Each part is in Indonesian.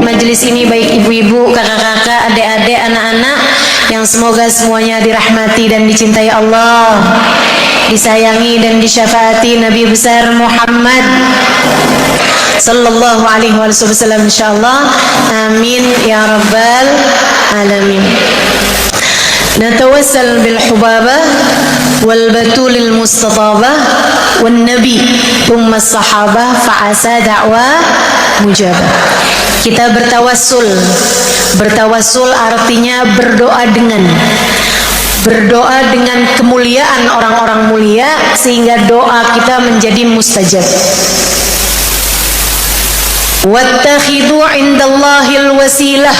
majelis ini, baik ibu-ibu, kakak-kakak, adik-adik, anak-anak, yang semoga semuanya dirahmati dan dicintai Allah, disayangi dan disyafaati Nabi besar Muhammad sallallahu alaihi wasallam, insyaallah. Amin ya rabbal alamin. Natawassal bil hubabah wal batulil mustatabah wan nabi thumma sahabah fa'asa da'wa mujabah. Kita bertawassul. Bertawassul artinya berdoa dengan kemuliaan orang-orang mulia sehingga doa kita menjadi mustajab. Wattakhidhu indallahil wasilah.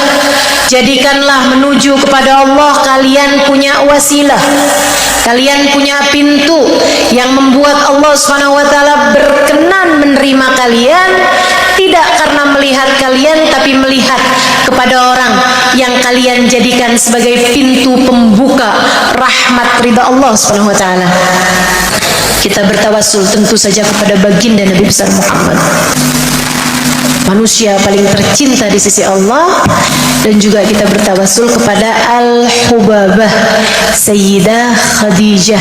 Jadikanlah menuju kepada Allah kalian punya wasilah. Kalian punya pintu yang membuat Allah SWT berkenan menerima kalian, tidak karena melihat kalian, tapi melihat kepada orang yang kalian jadikan sebagai pintu pembuka rahmat ridha Allah SWT. Kita bertawassul tentu saja kepada baginda Nabi besar Muhammad, manusia paling tercinta di sisi Allah, dan juga kita bertawassul kepada Al-Hubabah Sayyidah Khadijah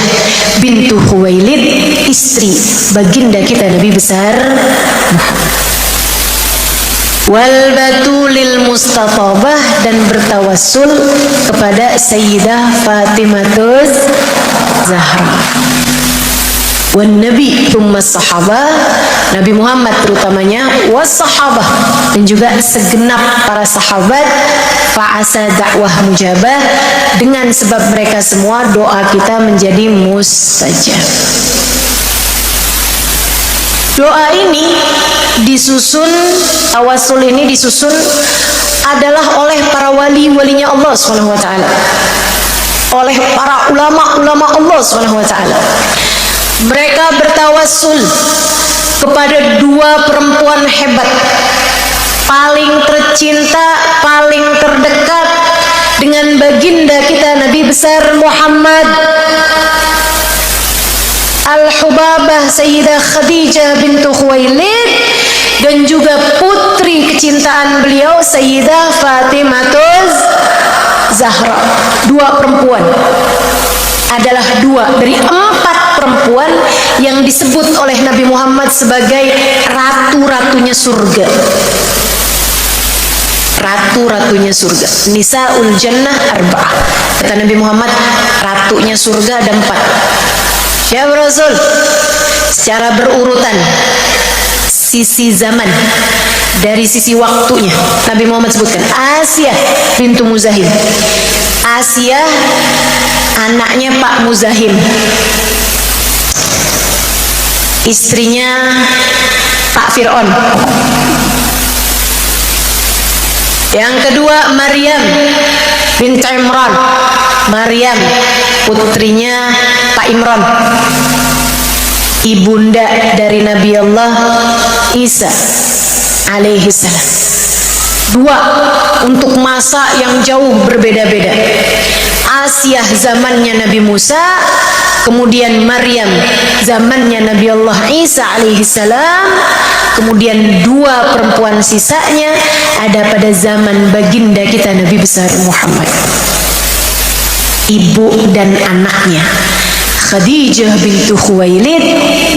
bintu Khuwailid, istri baginda kita Nabi besar Muhammad. Wal batulil mustatabah, dan bertawassul kepada Sayyidah Fatimatus Zahra. Wan nabi thumma sahabah, Nabi Muhammad terutamanya, was sahabah, dan juga segenap para sahabat. Fa'asa dakwah mujabah, dengan sebab mereka semua doa kita menjadi mustajab. Doa ini disusun, tawassul ini disusun adalah oleh para wali-walinya Allah SWT, oleh para ulama-ulama Allah SWT. Mereka bertawassul kepada dua perempuan hebat, paling tercinta, paling terdekat dengan baginda kita Nabi besar Muhammad, Al-Hubabah Sayyidah Khadijah bintu Khuwailid, dan juga putri kecintaan beliau Sayyidah Fatimatus Zahra. Dua perempuan adalah dua dari empat perempuan yang disebut oleh Nabi Muhammad sebagai ratu-ratunya surga. Ratu-ratunya surga. Nisaul Jannah arba'ah. Kata Nabi Muhammad, ratunya surga ada 4. Ya Rasul, secara berurutan sisi zaman, dari sisi waktunya, Nabi Muhammad sebutkan Asia bintu Muzahim. Asia anaknya Pak Muzahim, istrinya Pak Fir'aun. Yang kedua Maryam bint Imran. Maryam putrinya Pak Imran, ibunda dari Nabi Allah Isa alaihi salam. Dua untuk masa yang jauh berbeda-beda. Asia zamannya Nabi Musa, kemudian Maryam zamannya Nabi Allah Isa alaihi salam, kemudian dua perempuan sisanya ada pada zaman baginda kita Nabi besar Muhammad. Ibu dan anaknya Khadijah bintu Khuwailid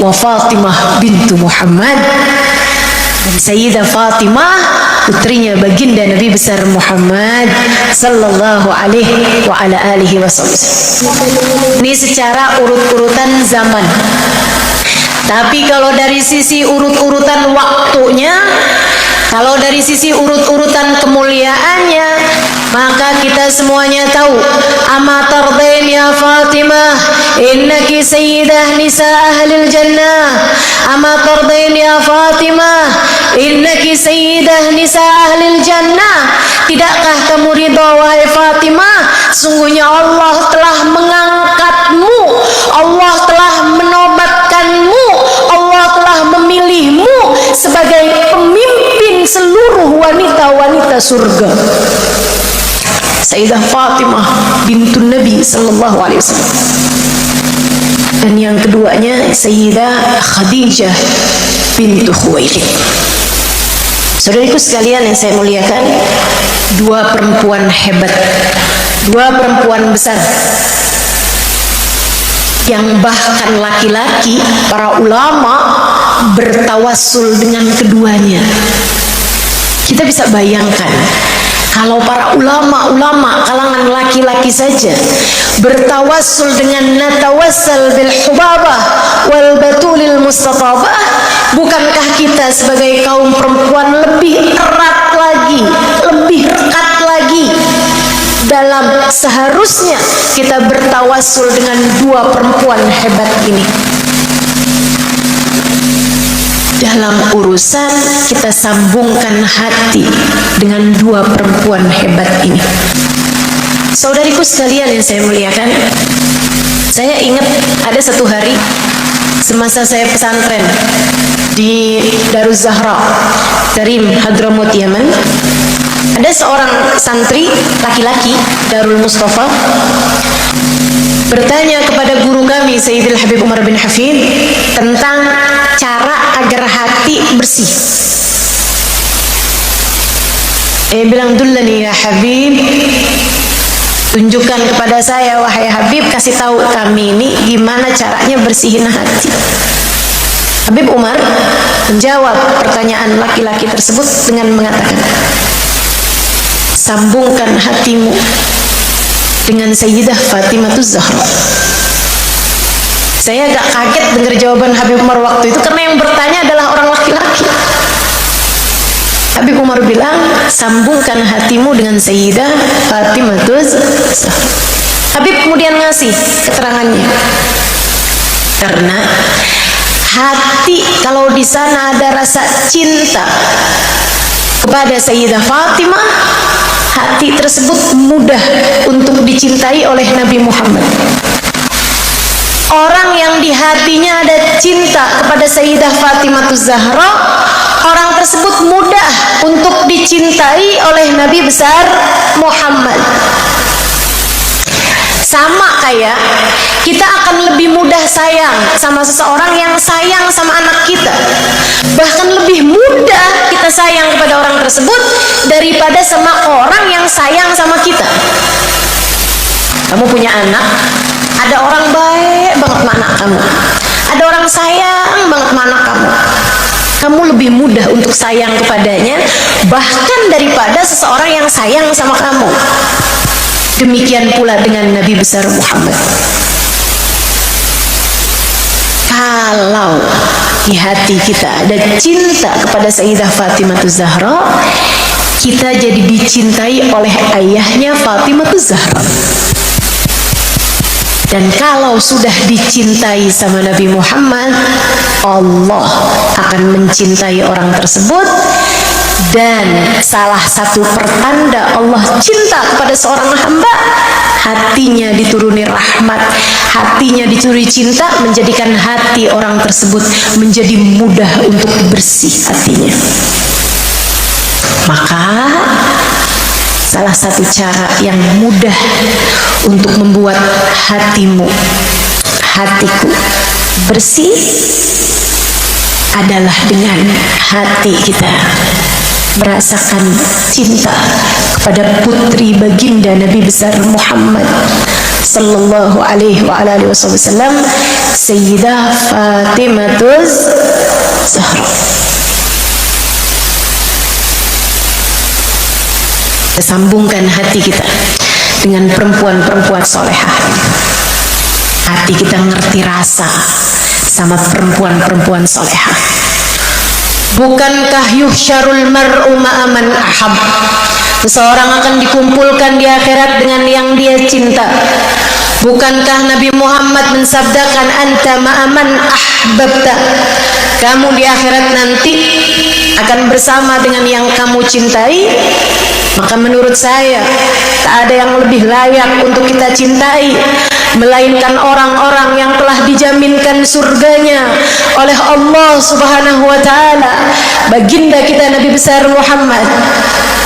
wa Fatimah bintu Muhammad, dan Sayyidah Fatimah putrinya baginda Nabi besar Muhammad sallallahu alaihi wa ala alihi wasallam. Ini secara urut-urutan zaman. Tapi kalau dari sisi urut-urutan waktunya, kalau dari sisi urut-urutan kemuliaannya, maka kita semuanya tahu, ama tardain ya Fatimah innaki sayyidah nisa ahlil jannah. Ama tardain ya Fatimah innaki sayyidah nisa ahlil jannah. Tidakkah kamu ridha wahai Fatimah, sungguhnya Allah telah mengangkatmu, Allah telah menobatkanmu, Allah telah memilihmu sebagai pemimpin seluruh wanita-wanita surga. Sayyidah Fatimah bintun Nabi sallallahu alaihi wasallam. Dan yang keduanya Sayyidah Khadijah bintu Khuwailid. Saudariku sekalian yang saya muliakan, dua perempuan hebat, dua perempuan besar, yang bahkan laki-laki, para ulama bertawassul dengan keduanya. Kita bisa bayangkan kalau para ulama kalangan laki-laki saja bertawassul dengan natawassal bil hubabah wal batulil mustatabah, bukankah kita sebagai kaum perempuan lebih erat lagi, lebih dekat lagi dalam seharusnya kita bertawassul dengan dua perempuan hebat ini. Dalam urusan kita sambungkan hati dengan dua perempuan hebat ini. Saudariku sekalian yang saya muliakan, saya ingat ada satu hari semasa saya pesantren di Daruz Zahra, Tarim, Hadramaut, Yaman. Ada seorang santri laki-laki Darul Mustafa bertanya kepada guru kami Sayyidil Habib Umar bin Hafid tentang cara agar hati bersih. Dia bilang, "Dullani ya Habib, tunjukkan kepada saya wahai Habib, kasih tahu kami ini gimana caranya bersihin hati." Habib Umar menjawab pertanyaan laki-laki tersebut dengan mengatakan, "Sambungkan hatimu dengan Sayyidah Fatimah Zahra." Saya agak kaget dengar jawaban Habib Umar waktu itu karena yang bertanya adalah orang laki-laki. Habib Umar bilang, "Sambungkan hatimu dengan Sayyidah Fatimah Zahra." Habib kemudian ngasih keterangannya. Karena hati kalau di sana ada rasa cinta kepada Sayyidah Fatimah, hati tersebut mudah untuk dicintai oleh Nabi Muhammad. Orang yang di hatinya ada cinta kepada Sayyidah Fatimah Zahra, orang tersebut mudah untuk dicintai oleh Nabi besar Muhammad. Sama kayak kita akan lebih mudah sayang sama seseorang yang sayang sama anak kita. Bahkan lebih mudah kita sayang kepada orang tersebut daripada sama orang yang sayang sama kita. Kamu punya anak, ada orang baik banget sama anak kamu, ada orang sayang banget sama anak kamu. Kamu lebih mudah untuk sayang kepadanya bahkan daripada seseorang yang sayang sama kamu. Demikian pula dengan Nabi besar Muhammad. Kalau di hati kita ada cinta kepada Sayyidah Fatimah Zahra, kita jadi dicintai oleh ayahnya Fatimah Zahra. Dan kalau sudah dicintai sama Nabi Muhammad, Allah akan mencintai orang tersebut. Dan salah satu pertanda Allah cinta kepada seorang hamba, hatinya dituruni rahmat, hatinya dituruni cinta, menjadikan hati orang tersebut menjadi mudah untuk bersih hatinya. Maka salah satu cara yang mudah untuk membuat hatimu, hatiku bersih adalah dengan hati kita merasakan cinta kepada putri baginda Nabi besar Muhammad sallallahu alaihi wa alihi wasallam, Sayyidah Fatimah Zahra. Sambungkan hati kita dengan perempuan-perempuan solehah. Hati kita ngerti rasa sama perempuan-perempuan solehah. Bukankah yuhsyarul mar'u ma'aman ahab? Seseorang akan dikumpulkan di akhirat dengan yang dia cinta. Bukankah Nabi Muhammad mensabdakan anta ma'aman ahbabta? Kamu di akhirat nanti akan bersama dengan yang kamu cintai. Maka menurut saya tak ada yang lebih layak untuk kita cintai melainkan orang-orang yang telah dijaminkan surganya oleh Allah Subhanahu wa ta'ala, baginda kita Nabi besar Muhammad.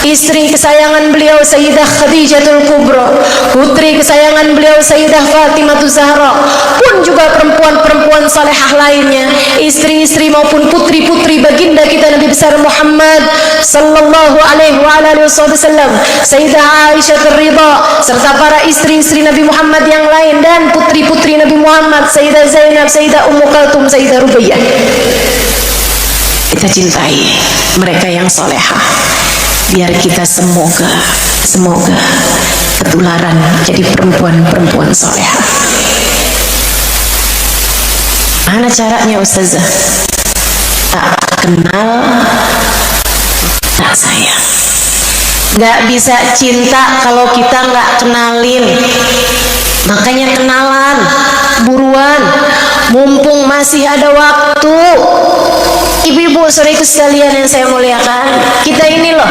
istri kesayangan beliau Sayyidah Khadijatul Kubra, putri kesayangan beliau Sayyidah Fatimah Zahra, pun juga perempuan-perempuan salehah lainnya, istri-istri maupun putri-putri baginda kita Nabi besar Muhammad sallallahu alaihi wasallam, Sayyidah Aisyah Ridha, serta para istri-istri Nabi Muhammad yang lain dan putri-putri Nabi Muhammad, Sayyidah Zainab, Sayyidah Ummu Kalthum, Sayyidah Rubaiyah. Kita cintai mereka yang salehah, biar kita semoga ketularan jadi perempuan-perempuan salehah. Mana caranya Ustazah? Tak kenal, tak sayang. Gak bisa cinta kalau kita gak kenalin. Makanya kenalan, buruan, mumpung masih ada waktu. Ibu-ibu, saudaraku sekalian yang saya muliakan, kita ini loh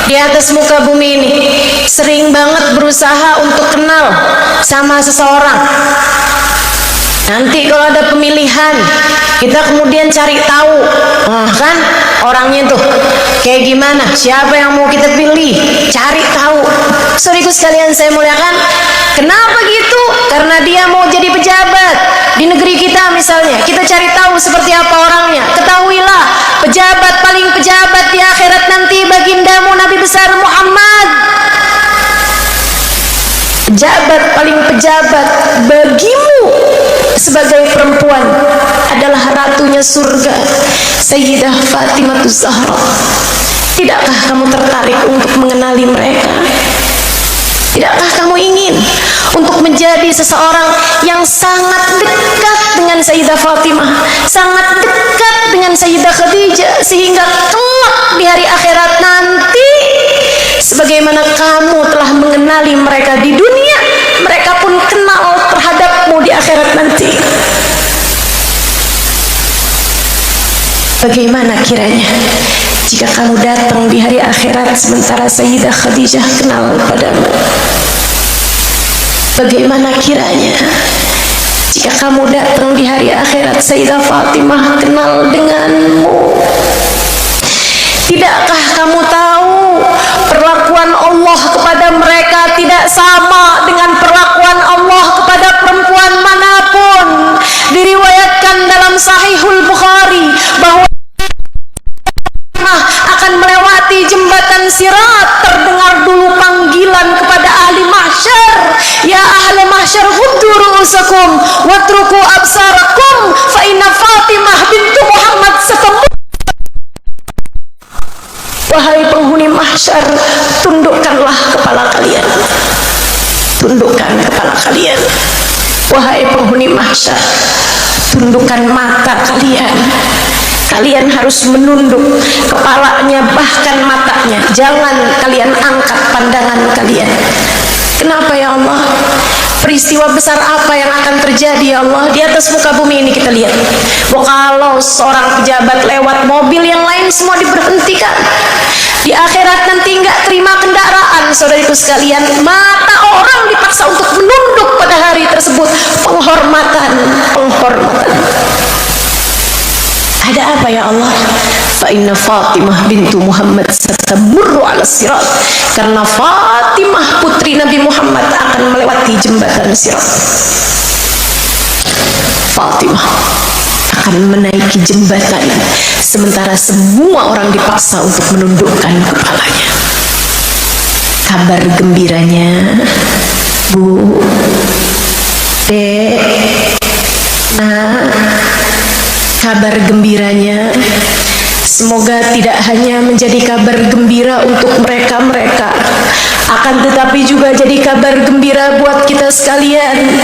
di atas muka bumi ini sering banget berusaha untuk kenal sama seseorang. Nanti kalau ada pemilihan, kita kemudian cari tahu, kan orangnya tuh kayak gimana, siapa yang mau kita pilih, cari tahu. Saudaraku sekalian saya muliakan, kenapa gitu? Karena dia mau jadi pejabat di negeri kita misalnya, kita cari tahu seperti apa orangnya. Ketahuilah, pejabat paling pejabat di akhirat nanti bagindamu Nabi besar Muhammad. Pejabat paling pejabat bagimu sebagai perempuan adalah ratunya surga, Sayyidah Fatimah Zahra. Tidakkah kamu tertarik untuk mengenali mereka? Tidakkah kamu ingin untuk menjadi seseorang yang sangat dekat dengan Sayyidah Fatimah, sangat dekat dengan Sayyidah Khadijah, sehingga kelak di hari akhirat nanti, sebagaimana kamu telah mengenali mereka di dunia, mereka pun kenal terhadapmu di akhirat nanti. Bagaimana kiranya jika kamu datang di hari akhirat sementara Sayyidah Khadijah kenal padamu? Bagaimana kiranya jika kamu datang di hari akhirat Sayyidah Fatimah kenal denganmu? Tidakkah kamu tahu perlakuan Allah kepada mereka tidak sama dengan perlakuan Allah kepada perempuan manapun? Diriwayatkan dalam Sahihul Bukhari bahwa akan melewati jembatan Sirat, terdengar dulu panggilan kepada ahli mahsyar, ya ahli mahsyar ghuddu ru'usakum watruku absarakum fa inna Fatimah bintu Muhammad satamut. Wahai penghuni mahsyar, tundukkanlah kepala kalian, tundukkan kepala kalian. Wahai penghuni mahsyar, tundukkan mata kalian. Kalian harus menunduk kepalanya, bahkan matanya. Jangan kalian angkat pandangan kalian. Kenapa ya Allah? Peristiwa besar apa yang akan terjadi ya Allah? Di atas muka bumi ini kita lihat bahwa kalau seorang pejabat lewat, mobil yang lain semua diberhentikan. Di akhirat nanti nggak terima kendaraan, saudariku sekalian. Mata orang dipaksa untuk menunduk pada hari tersebut. Penghormatan, penghormatan. Ada apa ya Allah? Fa inna Fatimah bintu Muhammad satamurru ala sirat. Karena Fatimah putri Nabi Muhammad akan melewati jembatan Sirat. Fatimah akan menaiki jembatan sementara semua orang dipaksa untuk menundukkan kepalanya. Kabar gembiranya, Bu, Dek, kabar gembiranya semoga tidak hanya menjadi kabar gembira untuk mereka-mereka, akan tetapi juga jadi kabar gembira buat kita sekalian.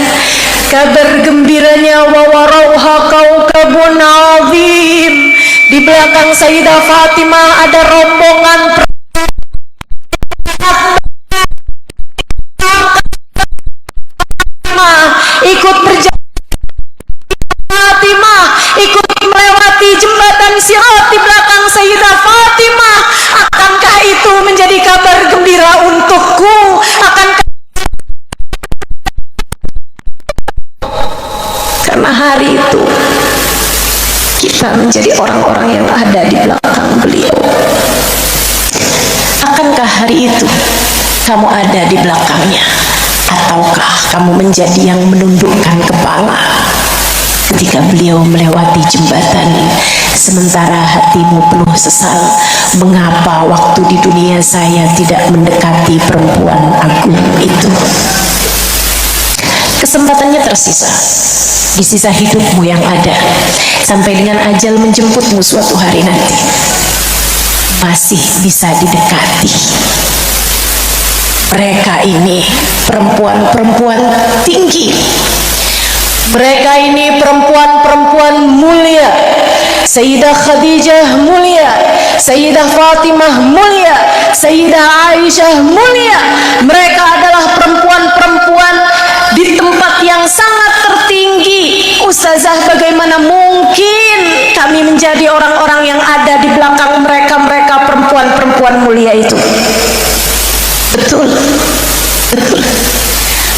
Kabar gembiranya wa warauha kaukabun azim. Di belakang Sayyidah Fatimah ada rombongan ikut berjalan. Fatimah ikut melewati jembatan Sirat di belakang Sayyidah Fatimah. Akankah itu menjadi kabar gembira untukku? Akankah, karena hari itu kita menjadi orang-orang yang ada di belakang beliau. Akankah hari itu kamu ada di belakangnya, ataukah kamu menjadi yang menundukkan kepala ketika beliau melewati jembatan, sementara hatimu penuh sesal, mengapa waktu di dunia saya tidak mendekati perempuan agung itu? Kesempatannya tersisa di sisa hidupmu yang ada, sampai dengan ajal menjemputmu suatu hari nanti, masih bisa didekati. Mereka ini perempuan-perempuan tinggi, mereka ini perempuan-perempuan mulia. Sayyidah Khadijah mulia, Sayyidah Fatimah mulia, Sayyidah Aisyah mulia. Mereka adalah perempuan-perempuan di tempat yang sangat tertinggi. Ustazah, bagaimana mungkin kami menjadi orang-orang yang ada di belakang mereka perempuan-perempuan mulia itu? Betul, betul.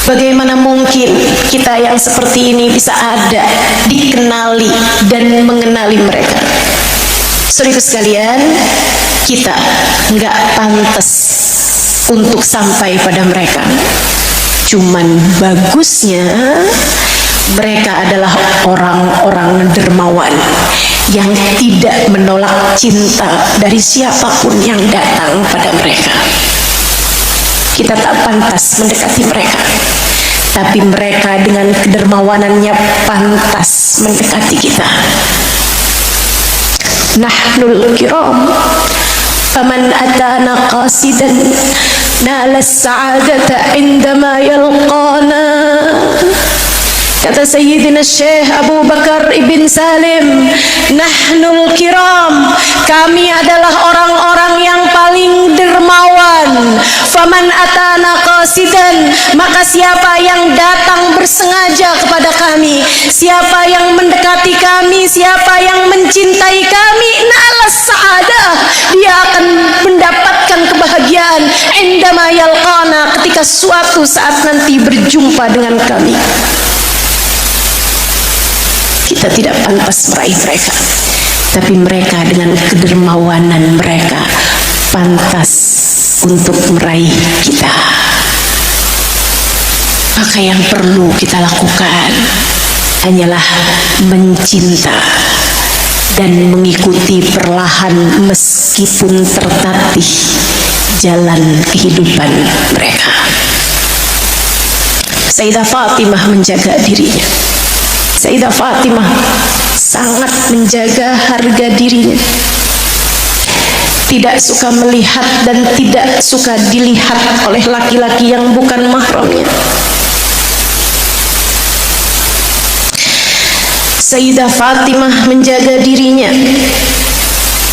Bagaimana mungkin kita yang seperti ini bisa ada, dikenali dan mengenali mereka? Saudara sekalian, kita nggak pantas untuk sampai pada mereka. Cuman bagusnya mereka adalah orang-orang dermawan yang tidak menolak cinta dari siapapun yang datang pada mereka. Kita tak pantas mendekati mereka, tapi mereka dengan kedermawanannya pantas mendekati kita. Nahnul kiram, faman atana qasidan nala as-sa'adata indama yalqana. Kata Sayyidina Syekh Abu Bakar Ibn Salim, nahnul kiram, kami adalah orang-orang yang paling dermawan. Faman atana qasidan, maka siapa yang datang bersengaja kepada kami, siapa yang mendekati kami, siapa yang mencintai kami, nalas sa'adah, dia akan mendapatkan kebahagiaan indama yalqana, ketika suatu saat nanti berjumpa dengan kami. Kita tidak pantas meraih mereka, tapi mereka dengan kedermawanan mereka pantas untuk meraih kita. Maka yang perlu kita lakukan hanyalah mencinta dan mengikuti perlahan meskipun tertatih jalan kehidupan mereka. Sayyidah Fatimah menjaga dirinya. Sayyidah Fatimah sangat menjaga harga dirinya. Tidak suka melihat dan tidak suka dilihat oleh laki-laki yang bukan mahramnya. Sayyidah Fatimah menjaga dirinya,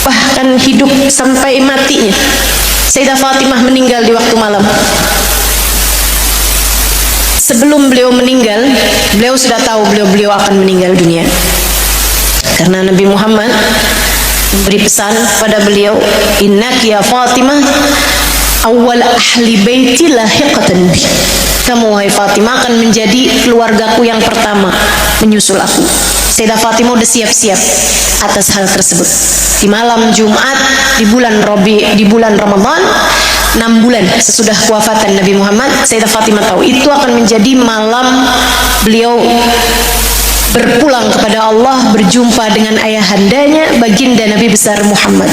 bahkan hidup sampai matinya. Sayyidah Fatimah meninggal di waktu malam. Sebelum beliau meninggal, beliau sudah tahu beliau akan meninggal dunia, karena Nabi Muhammad memberi pesan pada beliau, innaki ya Fatimah awal ahli baiti lahiqatan bi, kamu wahai Fatimah akan menjadi keluargaku yang pertama menyusul aku. Sayyidah Fatimah udah siap-siap atas hal tersebut. Di malam Jumat di bulan Ramadan, 6 bulan sesudah kewafatan Nabi Muhammad, Sayyidah Fatimah tahu itu akan menjadi malam beliau berpulang kepada Allah, berjumpa dengan ayahandanya, baginda Nabi besar Muhammad.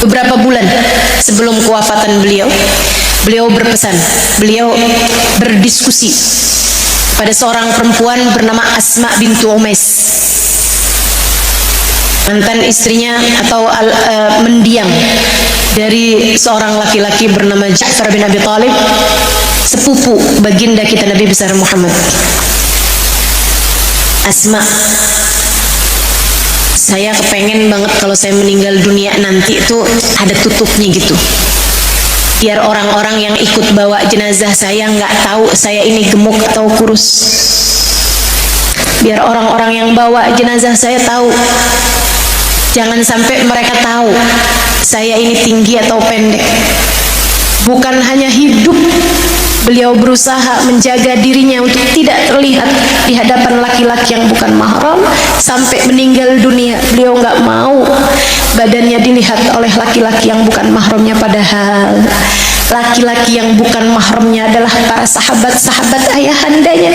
Beberapa bulan sebelum kewafatan beliau berpesan, beliau berdiskusi pada seorang perempuan bernama Asma bintu Umais, mantan istrinya atau mendiang dari seorang laki-laki bernama Ja'far bin Abi Thalib, sepupu baginda kita Nabi besar Muhammad. Asma, saya kepengen banget kalau saya meninggal dunia nanti itu ada tutupnya gitu, biar orang-orang yang ikut bawa jenazah saya nggak tahu saya ini gemuk atau kurus, biar orang-orang yang bawa jenazah saya tahu. Jangan sampai mereka tahu saya ini tinggi atau pendek. Bukan hanya hidup Beliau berusaha menjaga dirinya untuk tidak terlihat di hadapan laki-laki yang bukan mahram. Sampai meninggal dunia beliau nggak mau badannya dilihat oleh laki-laki yang bukan mahramnya, padahal laki-laki yang bukan mahramnya adalah para sahabat-sahabat ayahandanya,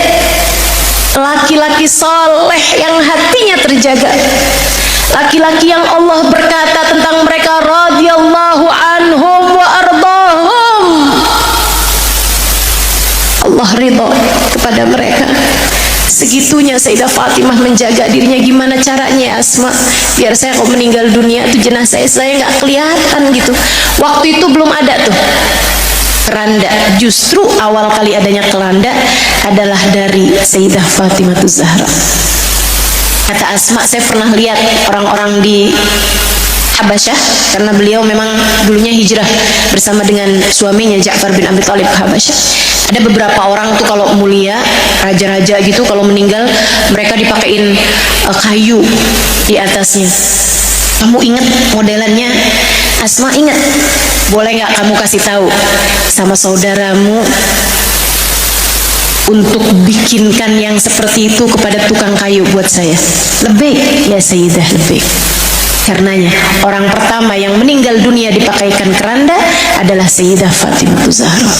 laki-laki soleh yang hatinya terjaga, laki-laki yang Allah berkata tentang mereka radhiyallahu anhum wa ardahum, Allah ridha kepada mereka. Segitunya Sayyidah Fatimah menjaga dirinya. Gimana caranya Asma? Biar saya kalau meninggal dunia tuh jenazah saya nggak kelihatan gitu. Waktu itu belum ada tuh keranda. Justru awal kali adanya keranda adalah dari Sayyidah Fatimah Zahra. Kata Asma, saya pernah lihat orang-orang di Habasyah, karena beliau memang dulunya hijrah bersama dengan suaminya Ja'far bin Abi Thalib ke Habasyah. Ada beberapa orang tuh kalau mulia, raja-raja gitu, kalau meninggal mereka dipakein kayu di atasnya. Kamu ingat modelannya? Asma ingat. Boleh nggak kamu kasih tahu sama saudaramu untuk bikinkan yang seperti itu kepada tukang kayu buat saya? Lebih ya Sayyidah, lebih. Karenanya orang pertama yang meninggal dunia dipakaikan keranda adalah Sayyidah Fatimah Zahra.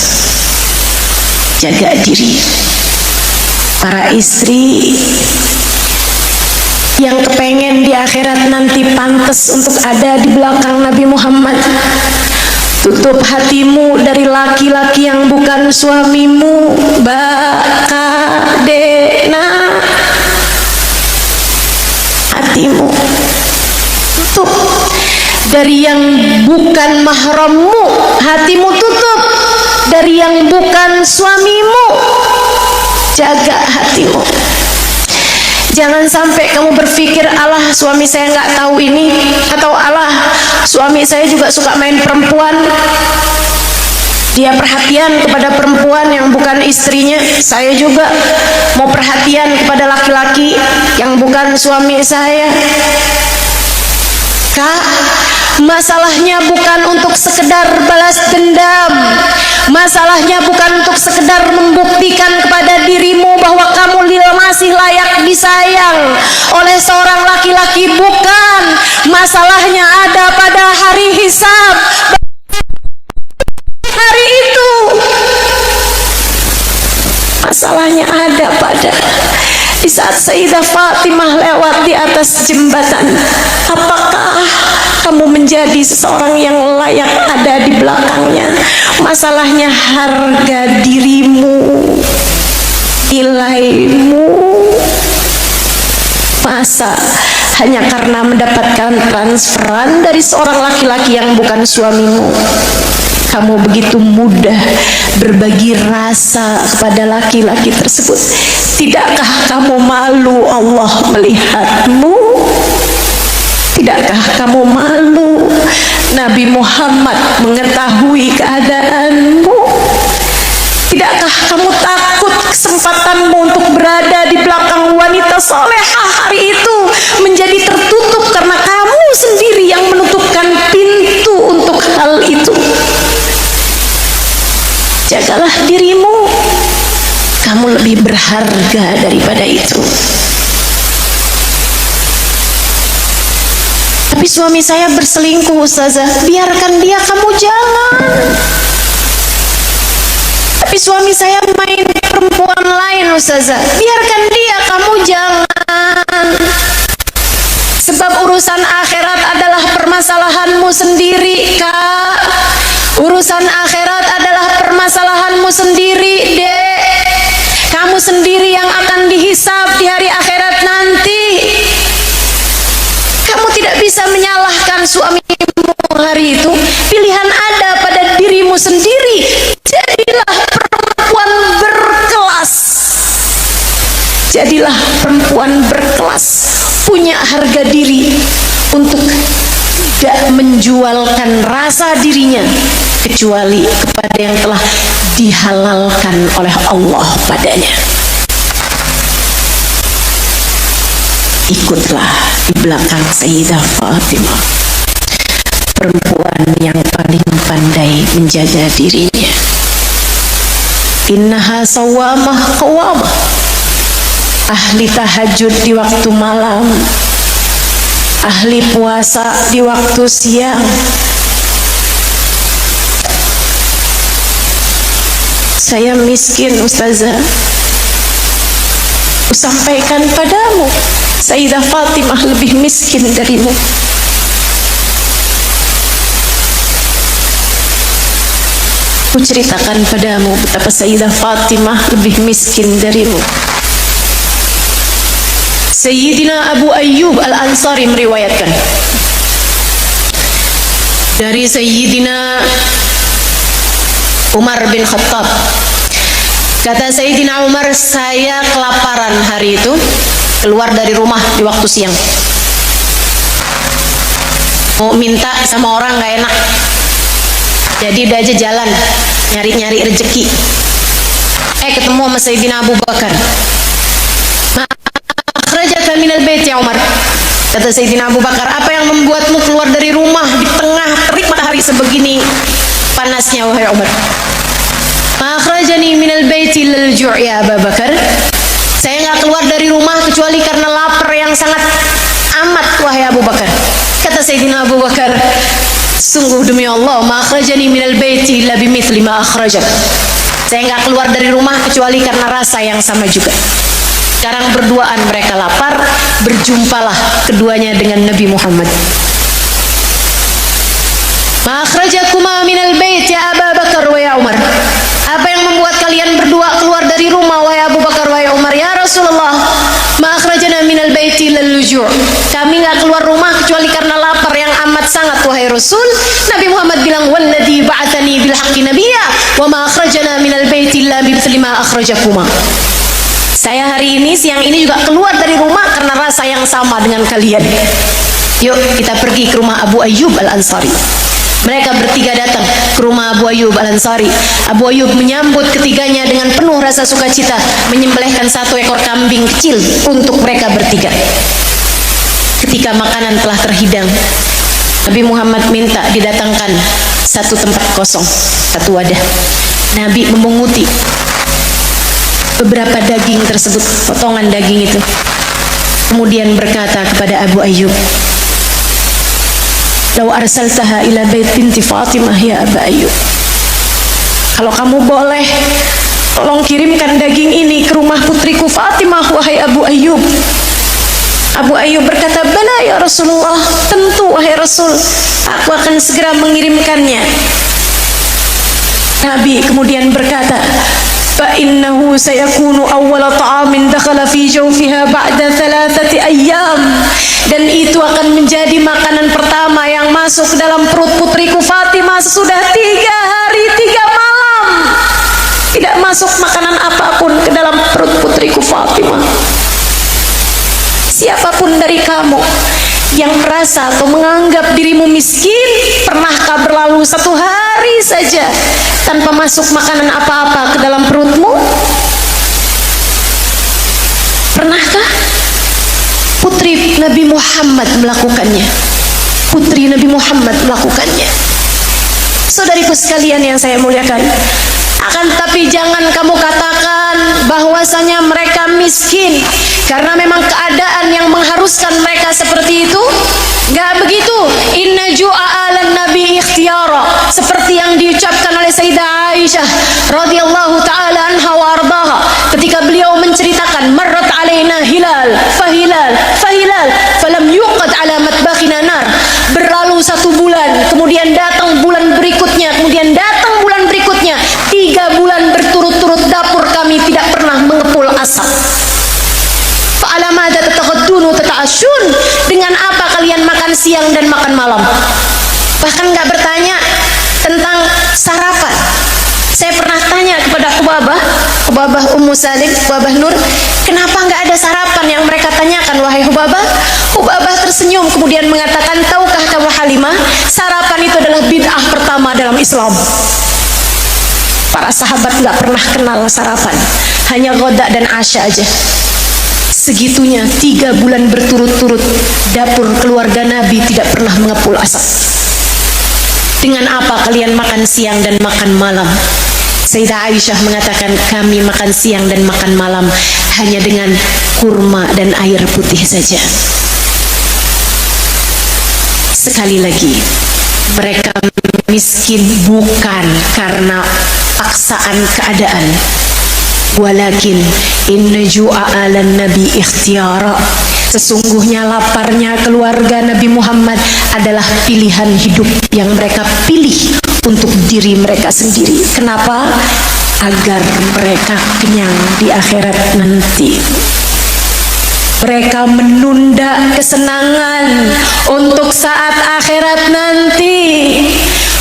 Jaga diri. Para istri yang kepengen di akhirat nanti pantas untuk ada di belakang Nabi Muhammad, tutup hatimu dari laki-laki yang bukan suamimu. Bakadena, hatimu tutup dari yang bukan mahrammu, hatimu tutup dari yang bukan suamimu. Jaga hatimu. Jangan sampai kamu berpikir, alah suami saya nggak tahu ini, atau alah suami saya juga suka main perempuan, dia perhatian kepada perempuan yang bukan istrinya. Saya juga mau perhatian kepada laki-laki yang bukan suami saya. Kak, masalahnya bukan untuk sekedar balas dendam, masalahnya bukan untuk sekedar membuktikan kepada dirimu bahwa kamu masih layak disayang oleh seorang laki-laki, bukan. Masalahnya ada pada hari hisab. Hari itu masalahnya ada pada di saat Sayyidah Fatimah lewat di atas jembatan. Apakah kamu menjadi seseorang yang layak ada di belakangnya? Masalahnya harga dirimu, nilaimu. Masa hanya karena mendapatkan transferan dari seorang laki-laki yang bukan suamimu, kamu begitu mudah berbagi rasa kepada laki-laki tersebut? Tidakkah kamu malu Allah melihatmu? Tidakkah kamu malu Nabi Muhammad mengetahui keadaanmu? Tidakkah kamu takut kesempatanmu untuk berada di belakang wanita solehah hari itu menjadi tertutup karena kamu sendiri yang menutupkan pintu untuk hal itu? Jagalah dirimu, kamu lebih berharga daripada itu. Tapi suami saya berselingkuh Ustazah. Biarkan dia, kamu jangan. Tapi suami saya main perempuan lain Ustazah. Biarkan dia, kamu jangan. Sebab urusan akhirat adalah permasalahanmu sendiri, Kak. Urusan akhirat adalah permasalahanmu sendiri, Dek. Kamu sendiri yang akan dihisab di hari akhirat nanti. Kamu tidak bisa menyalahkan suamimu hari itu. Pilihan ada pada dirimu sendiri. Jadilah perempuan berkelas. Jadilah perempuan berkelas, punya harga diri untuk tidak menjualkan rasa dirinya kecuali kepada yang telah dihalalkan oleh Allah padanya. Ikutlah di belakang Sayyidah Fatimah, perempuan yang paling pandai menjaga dirinya. Innaha sawamah qawamah, ahli tahajud di waktu malam, ahli puasa di waktu siang. Saya miskin Ustazah, sampaikan padamu, Sayyidah Fatimah lebih miskin darimu. Ku ceritakan padamu betapa Sayyidah Fatimah lebih miskin darimu. Sayyidina Abu Ayyub Al-Ansari meriwayatkan dari Sayyidina Umar bin Khattab, kata Sayyidina Umar, saya kelaparan hari itu, keluar dari rumah di waktu siang, mau minta sama orang gak enak, jadi udah aja jalan nyari-nyari rezeki. Ketemu sama Sayyidina Abu Bakar. Akhrajaka minal bait ya Umar, kata Sayyidina Abu Bakar, apa yang membuatmu keluar dari rumah di tengah terik matahari sebegini panasnya wahai Umar? Akhrajani minal baiti lil ju' ya Abu Bakar, saya nggak keluar dari rumah kecuali karena lapar yang sangat amat wahai Abu Bakar. Kata Sayyidina Abu Bakar, sungguh demi Allah, ma akhrajani minal baiti illa bimithli ma akhrajak, saya nggak keluar dari rumah kecuali karena rasa yang sama juga. Sekarang berduaan mereka lapar, berjumpalah keduanya dengan Nabi Muhammad. Ma akhrajakuma minal bait ya Abu Bakar wa ya Umar, apa yang membuat kalian berdua keluar dari rumah wahai Abu Bakar wa ya Umar? Ya Rasulullah, ma akhrajana minal baiti lil ju', kami enggak keluar rumah kecuali karena lapar yang amat sangat wahai Rasul. Nabi Muhammad bilang, walladzi ba'atsani bil haqqi nabiyya wa ma akhrajana minal baiti illa bimithli ma akhrajakuma, saya hari ini siang ini juga keluar dari rumah karena rasa yang sama dengan kalian. Yuk kita pergi ke rumah Abu Ayyub Al-Ansari. Mereka bertiga datang ke rumah Abu Ayyub Al-Ansari. Abu Ayyub menyambut ketiganya dengan penuh rasa sukacita, menyembelihkan satu ekor kambing kecil untuk mereka bertiga. Ketika makanan telah terhidang, Nabi Muhammad minta didatangkan satu tempat kosong, satu wadah. Nabi memunguti beberapa daging tersebut, potongan daging itu, kemudian berkata kepada Abu Ayyub, "Lau arsaltaha ila bait binti Fatimah ya Abu Ayyub, kalau kamu boleh, tolong kirimkan daging ini ke rumah putriku Fatimah wahai Abu Ayyub." Abu Ayyub berkata, "Bala ya Rasulullah, tentu wahai Rasul, aku akan segera mengirimkannya." Nabi kemudian berkata, فَإِنَّهُ سَيَكُونُ أَوَّلَ طَعَامٍ دَخَلَ فِي جَوْفِهَا بَعْدَ 3 أَيَّامٍ, dan itu akan menjadi makanan pertama yang masuk ke dalam perut putriku Fatimah sesudah 3 hari 3 malam. Tidak masuk makanan apapun ke dalam perut putriku Fatimah. Siapapun dari kamu yang merasa atau menganggap dirimu miskin, pernahkah berlalu 1 hari saja tanpa masuk makanan apa-apa ke dalam perutmu? Pernahkah? Putri Nabi Muhammad melakukannya. Putri Nabi Muhammad melakukannya. Saudariku sekalian yang saya muliakan, akan tetapi jangan kamu katakan bahwasanya mereka miskin karena memang keadaan yang mengharuskan mereka seperti itu. Enggak begitu. Inna ju'a alan nabi ikhtiyara, seperti yang diucapkan oleh Sayyidah Aisyah radhiyallahu taala anha wa ardaha ketika beliau menceritakan, marrat alaina hilal fahilal falam yuqad ala matbakhina nar, berlalu 1 bulan, kemudian datang bulan berikutnya, kemudian datang bulan berikutnya, 3 bulan berturut-turut dapur kami tidak pernah mengepul asap. Fa'alamada tataghaddunu tata'ashun, dengan apa kalian makan siang dan makan malam? Bahkan nggak bertanya tentang sarapan. Saya pernah tanya kepada Hubabah Ummu Salim, Hubabah Nur, kenapa nggak ada sarapan yang mereka tanyakan wahai Hubabah? Hubabah tersenyum kemudian mengatakan, tahukah kamu Halimah, sarapan itu adalah bid'ah pertama dalam Islam. Para sahabat nggak pernah kenal sarapan, hanya ghoda dan asya aja. Segitunya 3 bulan berturut-turut dapur keluarga Nabi tidak pernah mengepul asap. Dengan apa kalian makan siang dan makan malam? Sayyidah Aisyah mengatakan, kami makan siang dan makan malam hanya dengan kurma dan air putih saja. Sekali lagi, mereka miskin bukan karena paksaan keadaan, walakin inna ju'a alan nabi ikhtiyara. Sesungguhnya laparnya keluarga Nabi Muhammad adalah pilihan hidup yang mereka pilih untuk diri mereka sendiri. Kenapa? Agar mereka kenyang di akhirat nanti. Mereka menunda kesenangan untuk saat akhirat nanti.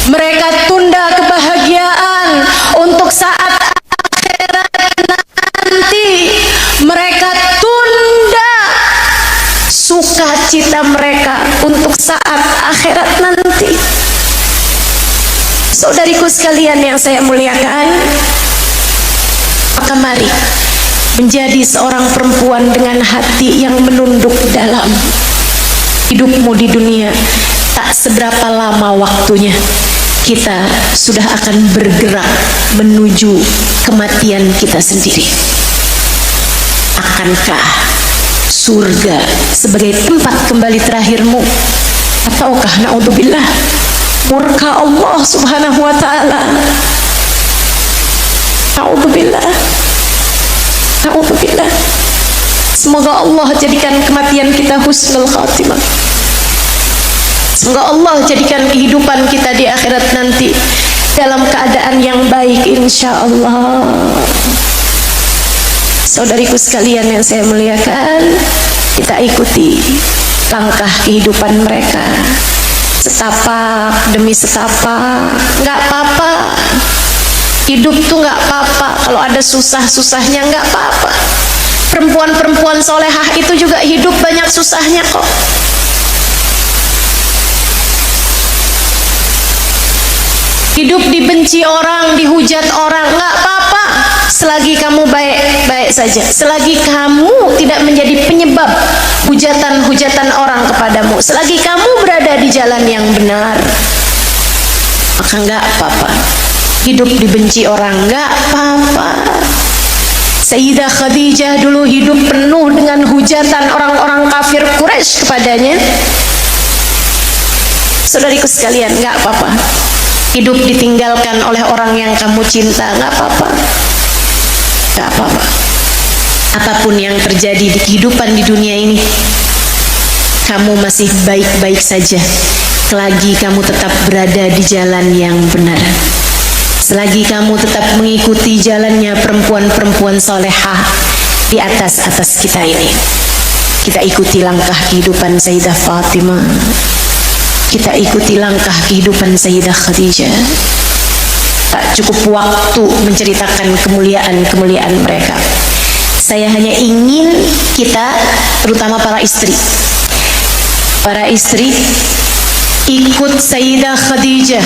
Mereka tunda kebahagiaan untuk saat akhirat nanti. Mereka tunda sukacita mereka untuk saat akhirat nanti. Saudariku sekalian yang saya muliakan, maka mari menjadi seorang perempuan dengan hati yang menunduk dalam. Hidupmu di dunia tak seberapa lama waktunya, kita sudah akan bergerak menuju kematian kita sendiri. Akankah surga sebagai tempat kembali terakhirmu, ataukah naudzubillah murka Allah subhanahu wa ta'ala? Naudzubillah, naudzubillah. Semoga Allah jadikan kematian kita husnul khatimah. Semoga Allah jadikan kehidupan kita di akhirat nanti dalam keadaan yang baik, insya Allah. Saudariku sekalian yang saya muliakan, kita ikuti langkah kehidupan mereka, setapak demi setapak. Nggak apa-apa, hidup tuh nggak apa-apa. Kalau ada susah-susahnya nggak apa-apa. Perempuan-perempuan solehah itu juga hidup banyak susahnya kok. Hidup dibenci orang, dihujat orang, nggak apa-apa. Selagi kamu baik-baik saja, selagi kamu tidak menjadi penyebab hujatan-hujatan orang kepadamu, selagi kamu berada di jalan yang benar, maka nggak apa-apa. Hidup dibenci orang, nggak apa-apa. Sayyidah Khadijah dulu hidup penuh dengan hujatan orang-orang kafir Quraisy kepadanya. Saudariku sekalian, nggak apa-apa. Hidup ditinggalkan oleh orang yang kamu cinta, nggak apa-apa. Nggak apa-apa. Apapun yang terjadi di kehidupan di dunia ini, kamu masih baik-baik saja selagi kamu tetap berada di jalan yang benar, selagi kamu tetap mengikuti jalannya perempuan-perempuan solehah di atas kita ini. Kita ikuti langkah kehidupan Sayyidah Fatimah, kita ikuti langkah kehidupan Sayyidah Khadijah. Tak cukup waktu menceritakan kemuliaan-kemuliaan mereka. Saya hanya ingin kita, terutama para istri ikut Sayyidah Khadijah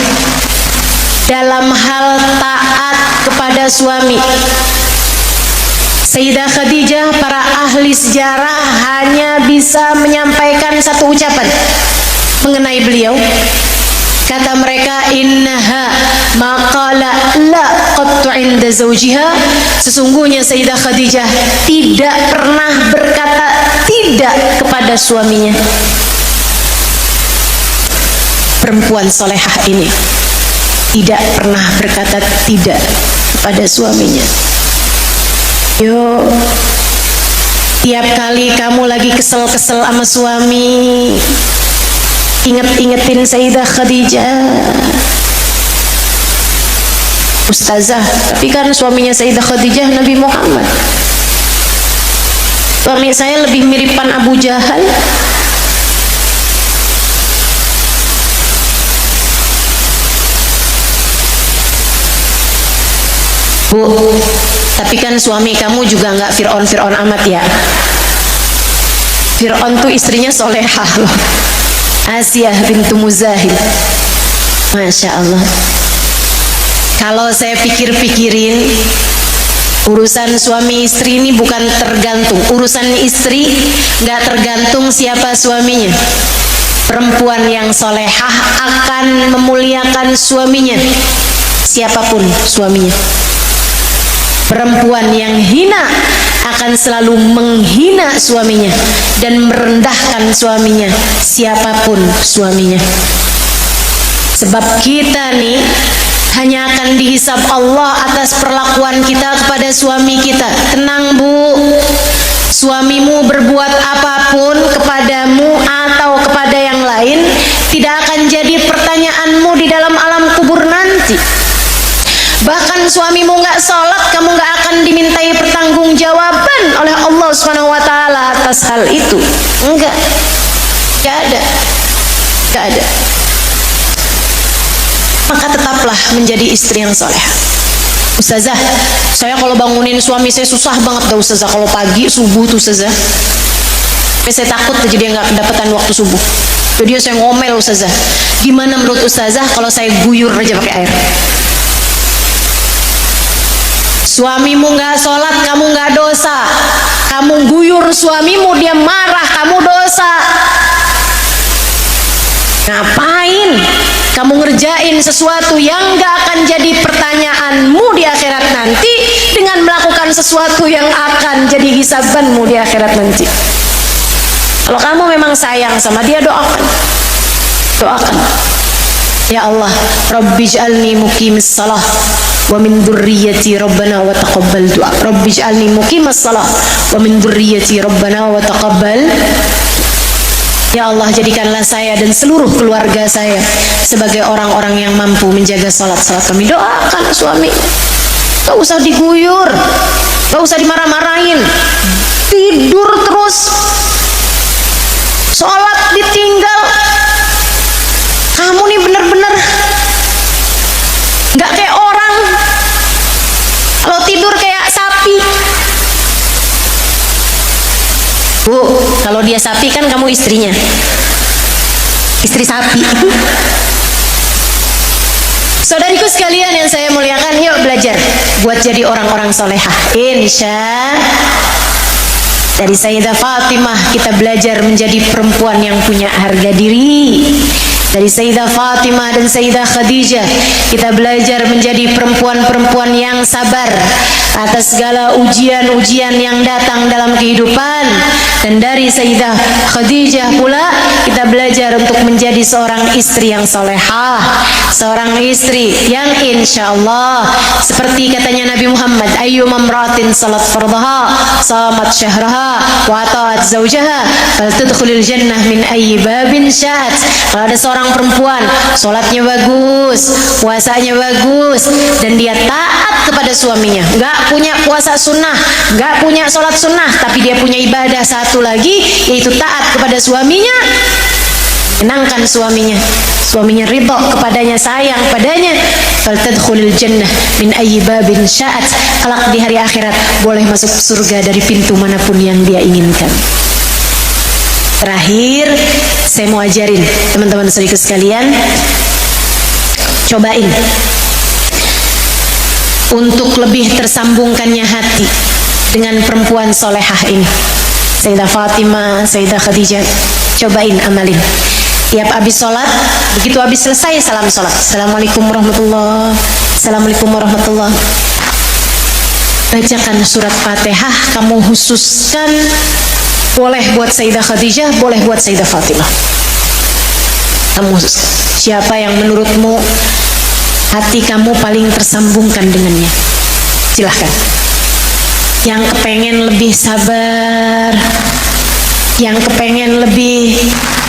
dalam hal taat kepada suami. Sayyidah Khadijah, para ahli sejarah hanya bisa menyampaikan satu ucapan mengenai beliau. Kata mereka, innaha maqala la qattu inda zawjiha. Sesungguhnya Sayyidah Khadijah tidak pernah berkata tidak kepada suaminya. Perempuan solehah ini tidak pernah berkata tidak kepada suaminya. Yo, tiap kali kamu lagi kesel-kesel sama suami, inget-ingetin Sayyidah Khadijah. Ustazah, tapi kan suaminya Sayyidah Khadijah Nabi Muhammad. Suami saya lebih miripan Abu Jahal. Bu, tapi kan suami kamu juga nggak Fir'aun amat ya. Fir'aun tuh istrinya solehah loh, Asiyah bintu Muzahim. Masya Allah. Kalau saya pikir-pikirin, urusan suami istri ini bukan tergantung. Urusan istri nggak tergantung siapa suaminya. Perempuan yang solehah akan memuliakan suaminya, siapapun suaminya. Perempuan yang hina akan selalu menghina suaminya dan merendahkan suaminya, siapapun suaminya. Sebab kita nih hanya akan dihisab Allah atas perlakuan kita kepada suami kita. Tenang Bu, suamimu berbuat apapun kepadamu atau kepada yang lain tidak akan jadi pertanyaanmu di dalam alam kubur nanti. Bahkan suamimu nggak sholat, kamu nggak akan dimintai pertanggungjawaban oleh Allah Subhanahu Wa Taala atas hal itu. Nggak ada. Maka tetaplah menjadi istri yang soleh. Ustazah, saya kalau bangunin suami saya susah banget dah Ustazah. Kalau pagi subuh tuh Ustazah, saya takut aja dia nggak kedapatan waktu subuh. Jadi saya ngomel Ustazah. Gimana menurut Ustazah kalau saya guyur aja pakai air? Suamimu nggak sholat, kamu nggak dosa. Kamu guyur suamimu, dia marah, kamu dosa. Ngapain kamu ngerjain sesuatu yang nggak akan jadi pertanyaanmu di akhirat nanti dengan melakukan sesuatu yang akan jadi hisabanmu di akhirat nanti? Kalau kamu memang sayang sama dia, doakan. Ya Allah, Rabbij'alni muqimis salah wa min dzurriyyati rabbana wa taqabbal du'a. Rabbij'alni muqimas salah wa min dzurriyyati rabbana wa taqabbal. Ya Allah, jadikanlah saya dan seluruh keluarga saya sebagai orang-orang yang mampu menjaga salat kami. Doakan suami, gak usah diguyur, gak usah dimarah-marahin, tidur terus, sholat ditinggal. Kamu nih bener-bener gak kayak orang. Kalau tidur kayak sapi. Bu, kalau dia sapi kan kamu istrinya, istri sapi. Saudariku sekalian yang saya muliakan, yuk belajar buat jadi orang-orang solehah. Insya dari Sayyidah Fatimah kita belajar menjadi perempuan yang punya harga diri. Dari Sayyidah Fatimah dan Sayyidah Khadijah kita belajar menjadi perempuan-perempuan yang sabar atas segala ujian-ujian yang datang dalam kehidupan. Dan dari Sayyidah Khadijah pula kita belajar untuk menjadi seorang istri yang solehah, seorang istri yang insya Allah seperti katanya Nabi Muhammad, ayyuma imra'atin salat fardaha samat syahraha wa ata'at zawjaha faltadkhulil jannah min ayyi babin sya'at. Kalau ada seorang perempuan sholatnya bagus, puasanya bagus, dan dia taat kepada suaminya, nggak punya puasa sunnah, nggak punya sholat sunnah, tapi dia punya ibadah satu lagi, yaitu taat kepada suaminya, menyenangkan suaminya, suaminya ridho kepadanya, sayang padanya, faltadkhulil jannah min ayyi babin sya'at. Kelak di hari akhirat boleh masuk surga dari pintu manapun yang dia inginkan. Terakhir, saya mau ajarin teman-teman saudariku sekalian, cobain untuk lebih tersambungkannya hati dengan perempuan solehah ini, Sayyidah Fatimah, Sayyidah Khadijah. Cobain amalin. Tiap habis sholat, begitu habis selesai salam sholat, Assalamualaikum warahmatullahi, Assalamualaikum warahmatullahi. Bacakan surat Fatihah, kamu khususkan. Boleh buat Sayyidah Khadijah, boleh buat Sayyidah Fatimah. Kamu siapa yang menurutmu hati kamu paling tersambungkan dengannya? Silahkan. Yang kepengen lebih sabar, yang kepengen lebih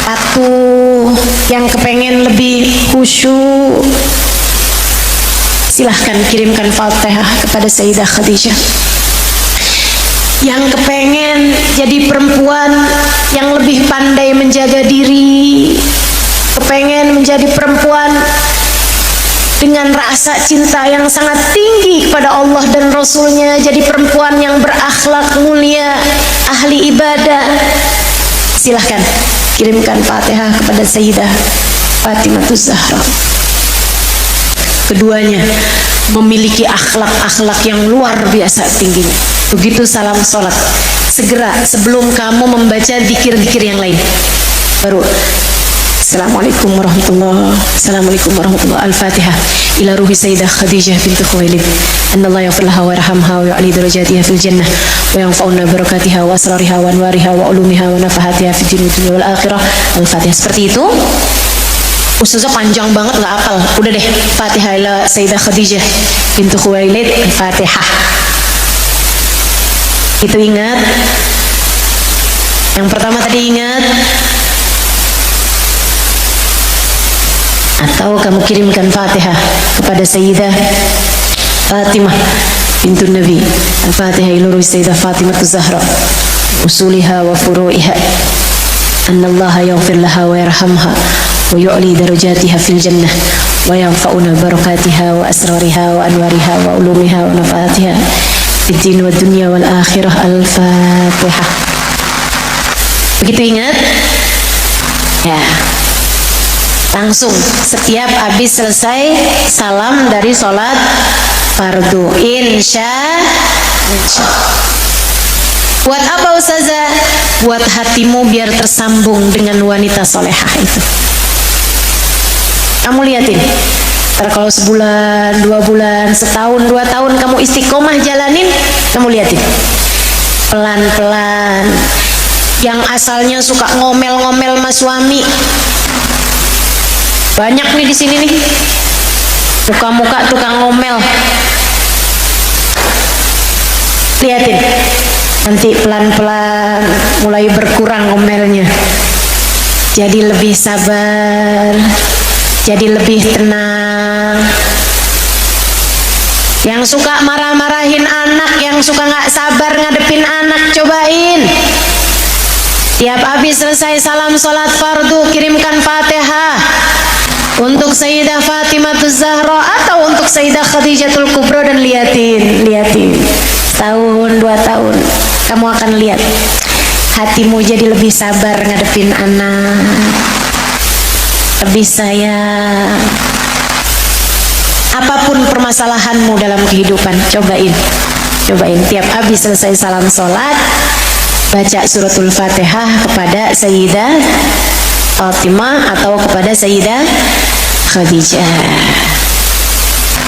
patuh, yang kepengen lebih khusyuk, silahkan kirimkan Fatihah kepada Sayyidah Khadijah. Yang kepengen jadi perempuan yang lebih pandai menjaga diri, kepengen menjadi perempuan dengan rasa cinta yang sangat tinggi kepada Allah dan Rasulnya, jadi perempuan yang berakhlak mulia, ahli ibadah, silahkan kirimkan Fatihah kepada Sayyidah Fatimah Zahra. Keduanya memiliki akhlak-akhlak yang luar biasa tingginya. Begitu salam sholat, segera sebelum kamu membaca zikir-zikir yang lain, baru Assalamualaikum warahmatullahi. Al-Fatihah. Ila ruhi Sayyidah Khadijah binti Khuwailid. Annallaha yaghfir laha wa yarhamha wa yu'li darajatiha fil jannah wa yanfa'una barakatiha wa asrariha wa anwariha wa ulumiha wa nafahatiha fid dunya wal akhirah. Al-Fatihah. Seperti itu. Ustazah panjang banget nggak hafal. Udah deh, Fatihah ila Sayyidah Khadijah binti Khuwailid. Al-Fatihah. Itu ingat. Yang pertama tadi ingat. Atau kamu kirimkan Fatihah kepada Sayyidah Fatimah bintun Nabi. Al-Fatihah ila Sayyidah Fatimah Az-Zahra usuliha wa furu'iha. Annallaha yaghfir laha wa yarhamha wa yu'li darajatiha fil jannah wa yanfa'una barakatiha wa asrariha wa anwariha wa ulumiha wa nafahatiha fid din wad dunya wal akhirah. Al-Fatihah. Begitu ingat? Ya. Langsung setiap habis selesai salam dari sholat fardu. Insya. Buat apa Ustazah? Buat hatimu biar tersambung dengan wanita solehah itu. Kamu lihatin, ntar kalau sebulan, 2 bulan, setahun, 2 tahun kamu istiqomah jalanin, kamu lihatin pelan-pelan. Yang asalnya suka ngomel-ngomel sama suami, banyak nih di sini nih, muka-muka tukang ngomel. Lihatin, nanti pelan-pelan mulai berkurang ngomelnya. Jadi lebih sabar, jadi lebih tenang. Yang suka marah-marahin anak, yang suka nggak sabar ngadepin anak, cobain. Tiap habis selesai salam sholat fardu, kirimkan Fatihah untuk Sayyidah Fatimah Az-Zahra atau untuk Sayyidah Khadijatul Kubra, dan lihatin tahun 2 tahun kamu akan lihat hatimu jadi lebih sabar ngadepin anak, lebih sayang. Apapun permasalahanmu dalam kehidupan, cobain tiap habis selesai salam sholat baca suratul Fatihah kepada Sayyidah Fatimah atau kepada Sayyidah Khadijah.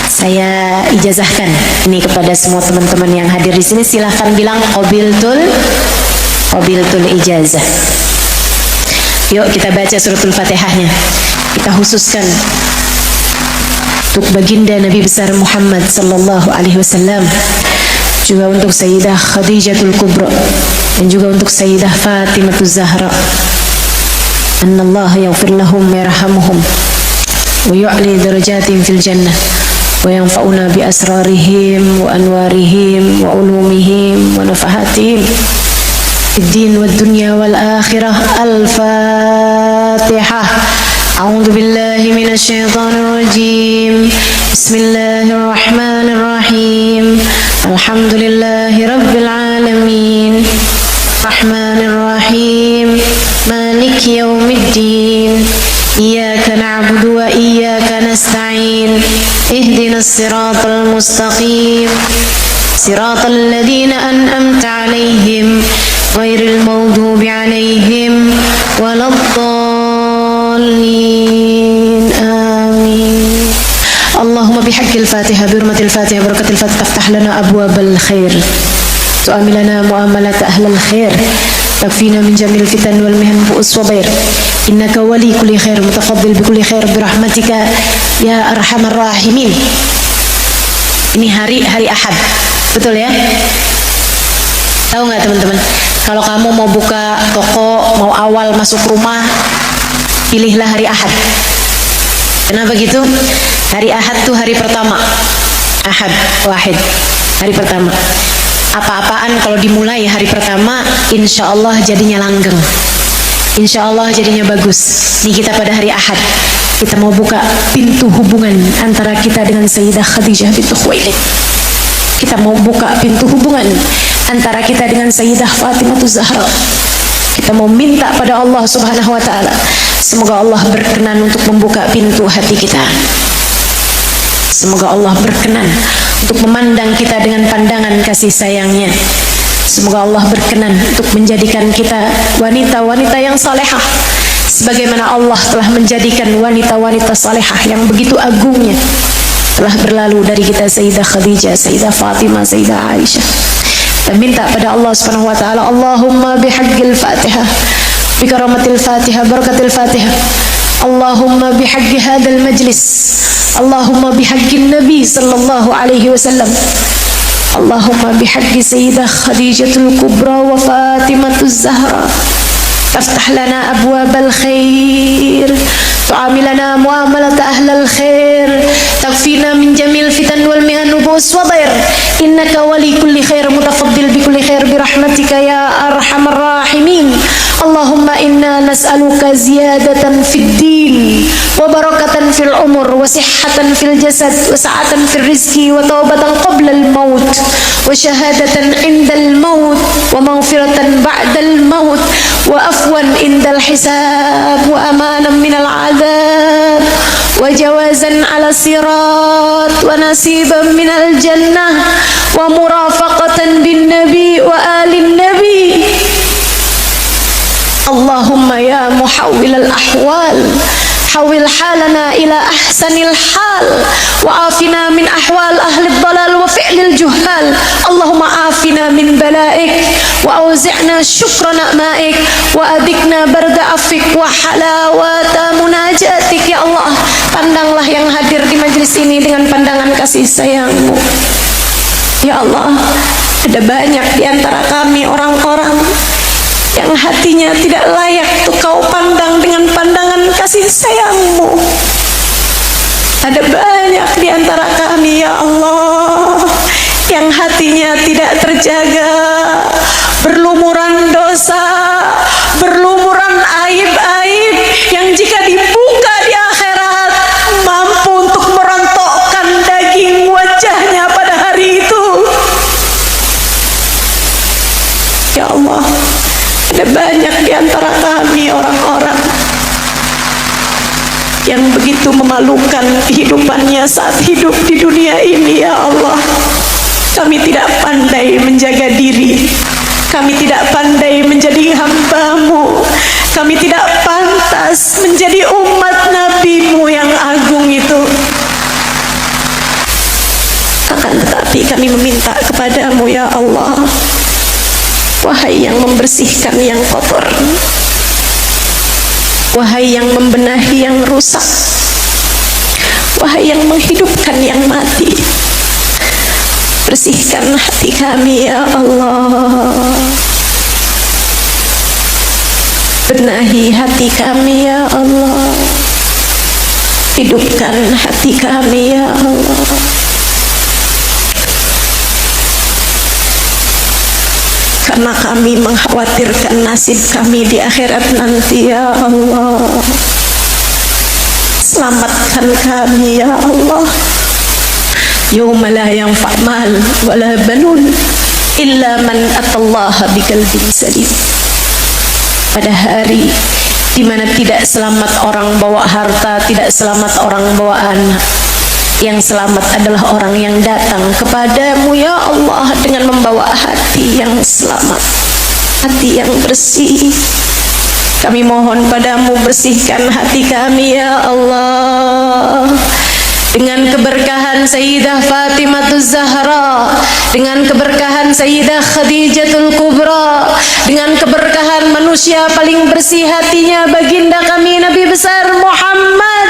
Saya ijazahkan ini kepada semua teman-teman yang hadir di sini. Silahkan bilang qabiltul ijazah. Yuk kita baca suratul Fatihahnya. Kita khususkan untuk baginda Nabi besar Muhammad sallallahu alaihi wasallam, juga untuk Sayyidah Khadijatul Kubra, dan juga untuk Sayyidah Fatimah Az-Zahra. Annallaha yaghfir lahum wa yarhamuhum wa yu'li darajatin fil jannah wa yanfa'una bi asrarihim wa anwarihim wa ulumihim wa nafahatihim fid din wad dunya wal akhirah. Al-Fatihah. A'udzu billahi minasy syaithanir rajim. Bismillahirrahmanirrahim. Alhamdulillahi rabbil alamin. Rahmanir rahim. Maliki yaumiddin. Iyyaka na'budu wa iyyaka nasta'in. Ihdinas siratal mustaqim. Siratal ladzina an'amta 'alaihim ghairil maghdubi 'alaihim waladdallin. Amin. Allahumma bihaqqil Fatihah, birmatil Fatihah, barakatil Fatihah, taftah lana abwabal khair, tu'amilana mu'amalat ahlal khair, takfina min jamil fitan wal mihan bu'us wabair. Innaka wali kulli khair, mutafaddil bi kulli khair, birahmatika ya arhamar rahimin. Ini hari Ahad, betul ya? Tahu nggak teman-teman? Kalau kamu mau buka toko, mau awal masuk rumah, pilihlah hari Ahad. Kenapa gitu? Hari Ahad tuh hari pertama. Ahad, wahid, hari pertama. Apa-apaan kalau dimulai hari pertama, insya Allah jadinya langgeng, insya Allah jadinya bagus. Nih kita pada hari Ahad, kita mau buka pintu hubungan antara kita dengan Sayyidah Khadijah binti Khuwailid. Kita mau buka pintu hubungan antara kita dengan Sayyidah Fatimah Az-Zahra. Kita mau minta pada Allah Subhanahu wa ta'ala, semoga Allah berkenan untuk membuka pintu hati kita. Semoga Allah berkenan untuk memandang kita dengan pandangan kasih sayangnya. Semoga Allah berkenan untuk menjadikan kita wanita-wanita yang salehah, sebagaimana Allah telah menjadikan wanita-wanita salehah yang begitu agungnya telah berlalu dari kita, Sayyidah Khadijah, Sayyidah Fatimah, Sayyidah Aisyah. Kita minta pada Allah Subhanahu wa taala, Allahumma bihaqqil Fatihah, bikaramatil Fatihah, barakatil Fatihah, Allahumma bihaqqi hadzal majlis, Allahumma bihaqqin Nabi sallallahu alaihi wasallam, Allahumma bihaqqi Sayyidah Khadijatul Kubra wa Fatimatuz Zahra, taftah lana abwabal khair, tu'amilana muamalat ahlal khair, takfina min jamil fitan wal mihan nubus wa dair, innaka wali kulli khair mutafaddil bi kulli khair bi rahmatika ya arhamar rahimin. Allahumma inna nas'aluka ziyadatan fid din wa barakatan fil umur wa sihhatan fil jasad wa sa'atan fil rizki wa taubatan qabla al maut wa syahadatan indal maut wa maghfiratan ba'dal maut wa afwan indal hisab wa amanan minal adab wa jawazan ala sirat wa nasiban minal jannah wa murafaqatan bin nabi wa alin nabi. Allahumma ya muhawwilal ahwal, hawil halana ila ahsanil hal wa afina min ahwal ahli dhalal wa fi'lil juhal. Allahumma afina min balaik wa auzi'na syukra na'maik wa adikna barda afik wa halawata munajatik. Ya Allah, pandanglah yang hadir di majelis ini dengan pandangan kasih sayang-Mu. Ya Allah, ada banyak di antara kami orang-orang yang hatinya tidak layak untuk Kau pandang dengan pandangan kasih sayang-Mu. Ada banyak di antara kami, ya Allah, yang hatinya tidak terjaga, berlumuran dosa, berlumuran aib-aib yang jika dibuka di akhirat mampu untuk merontokkan daging wajahnya pada hari itu. Ya Allah, ada banyak di antara kami orang-orang yang begitu memalukan kehidupannya saat hidup di dunia ini. Ya Allah, kami tidak pandai menjaga diri, kami tidak pandai menjadi hamba-Mu, kami tidak pantas menjadi umat Nabi-Mu yang agung itu. Akan tetapi kami meminta kepadamu, ya Allah, wahai yang membersihkan yang kotor, wahai yang membenahi yang rusak, wahai yang menghidupkan yang mati, bersihkan hati kami, ya Allah. Benahi hati kami, ya Allah. Hidupkan hati kami, ya Allah. Karena kami mengkhawatirkan nasib kami di akhirat nanti, ya Allah. Selamatkan kami, ya Allah. Yauma la yanfa' mal wala banun illa man atallaha biqalbin salim. Pada hari di mana tidak selamat orang bawa harta, tidak selamat orang bawa anak. Yang selamat adalah orang yang datang kepadamu, ya Allah, dengan membawa hati yang selamat, hati yang bersih. Kami mohon padamu, bersihkan hati kami, ya Allah, dengan keberkahan Sayyidah Fatimatuz Zahra, dengan keberkahan Sayyidah Khadijatul Kubra, dengan keberkahan manusia paling bersih hatinya, baginda kami Nabi besar Muhammad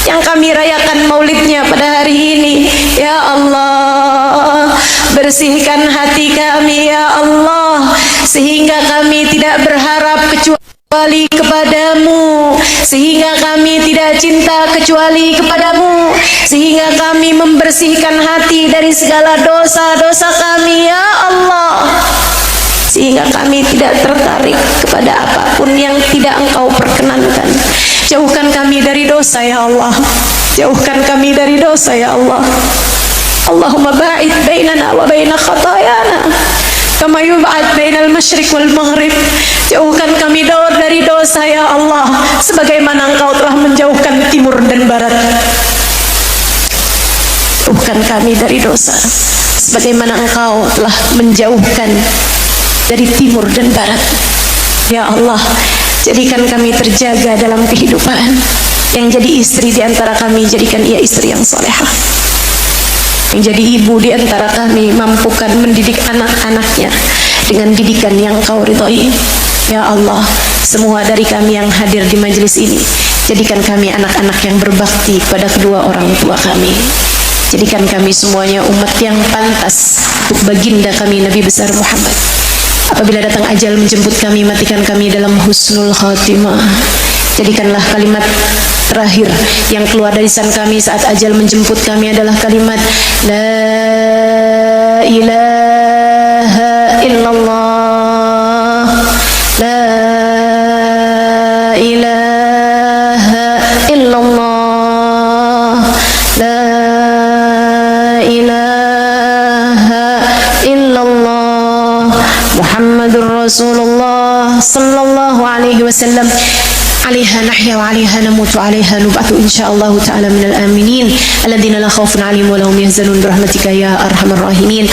yang kami rayakan maulidnya pada hari ini. Ya Allah, bersihkan hati kami, ya Allah, sehingga kami tidak berharap kecuali kepadamu, sehingga kami tidak cinta kecuali kepadamu, sehingga kami membersihkan hati dari segala dosa-dosa kami, ya Allah, sehingga kami tidak tertarik kepada apapun yang tidak Engkau perkenankan. Jauhkan kami dari dosa, ya Allah. Jauhkan kami dari dosa, ya Allah. Allahumma ba'id bainana wa baina khatayana kama yub'ad bainal masyriq wal maghrib. Jauhkan kami dari dosa, ya Allah, sebagaimana Engkau telah menjauhkan timur dan barat. Jauhkan kami dari dosa sebagaimana Engkau telah menjauhkan dari timur dan barat. Ya Allah, Jadikan kami terjaga dalam kehidupan. Yang jadi istri di antara kami, jadikan ia istri yang solehah. Yang jadi ibu di antara kami, mampukan mendidik anak-anaknya dengan didikan yang Kau ridhoi. Ya Allah, semua dari kami yang hadir di majelis ini, jadikan kami anak-anak yang berbakti pada kedua orang tua kami. Jadikan kami semuanya umat yang pantas untuk baginda kami Nabi besar Muhammad. Apabila datang ajal menjemput kami, matikan kami dalam husnul khatimah. Jadikanlah kalimat terakhir yang keluar dari lisan kami saat ajal menjemput kami adalah kalimat La ilaha illallah, La ilaha illallah, La ilaha illallah, Muhammadur Rasulullah sallallahu alaihi wasallam. عليها نحيا وعليها نموت وعليها نبعث إن شاء الله تعالى من الآمنين الذين لا خوف عليهم ولا هم يحزنون برحمتك يا أرحم الراحمين.